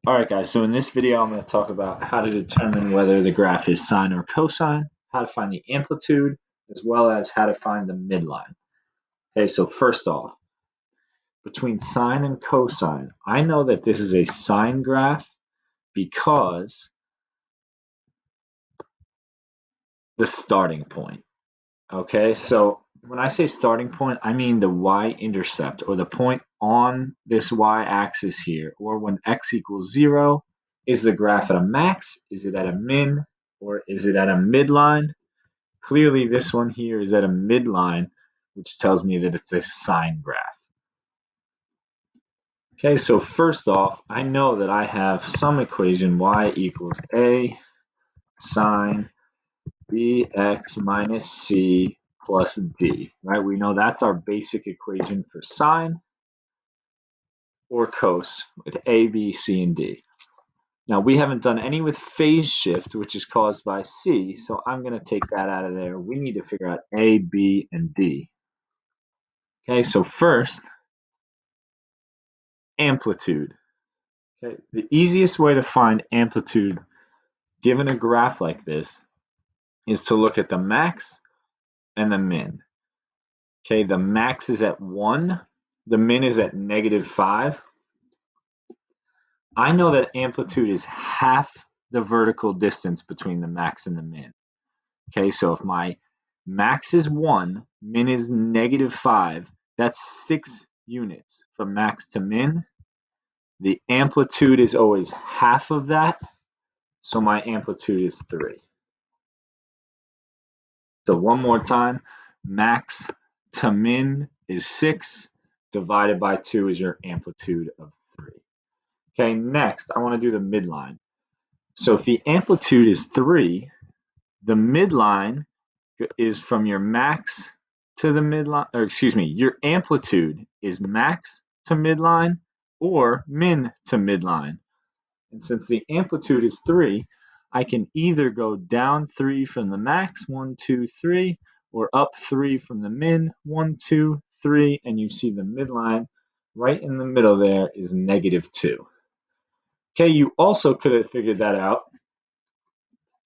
All right, guys, so in this video, I'm going to talk about how to determine whether the graph is sine or cosine, how to find the amplitude, as well as how to find the midline. Okay, so first off, between sine and cosine, I know that this is a sine graph because the starting point. Okay, so when I say starting point, I mean the y-intercept, or the point on this y-axis here, or when x equals 0. Is the graph at a max? Is it at a min? Or is it at a midline? Clearly, this one here is at a midline, which tells me that it's a sine graph. Okay, so first off, I know that I have some equation y equals a sine bx minus c plus d, right? We know that's our basic equation for sine or cos with a, b, c, and d. Now, we haven't done any with phase shift, which is caused by c, so I'm going to take that out of there. We need to figure out a, b, and d. Okay, so first, amplitude. Okay, the easiest way to find amplitude given a graph like this is to look at the max and the min. Okay, the max is at 1, the min is at -5. I know that amplitude is half the vertical distance between the max and the min. Okay, so if my max is 1, min is -5, that's 6 units from max to min. The amplitude is always half of that, so my amplitude is 3. So one more time, max to min is 6, divided by 2 is your amplitude of 3. Okay, next I want to do the midline. So if the amplitude is 3, the midline is from your max to the midline, or excuse me, your amplitude is max to midline or min to midline. And since the amplitude is 3, I can either go down 3 from the max, 1, 2, 3, or up 3 from the min, 1, 2, 3, and you see the midline right in the middle there is -2. Okay, you also could have figured that out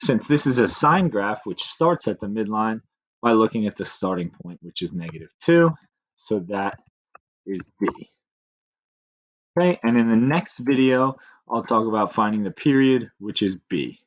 since this is a sine graph which starts at the midline by looking at the starting point, which is -2. So that is D. Okay, and in the next video, I'll talk about finding the period, which is B.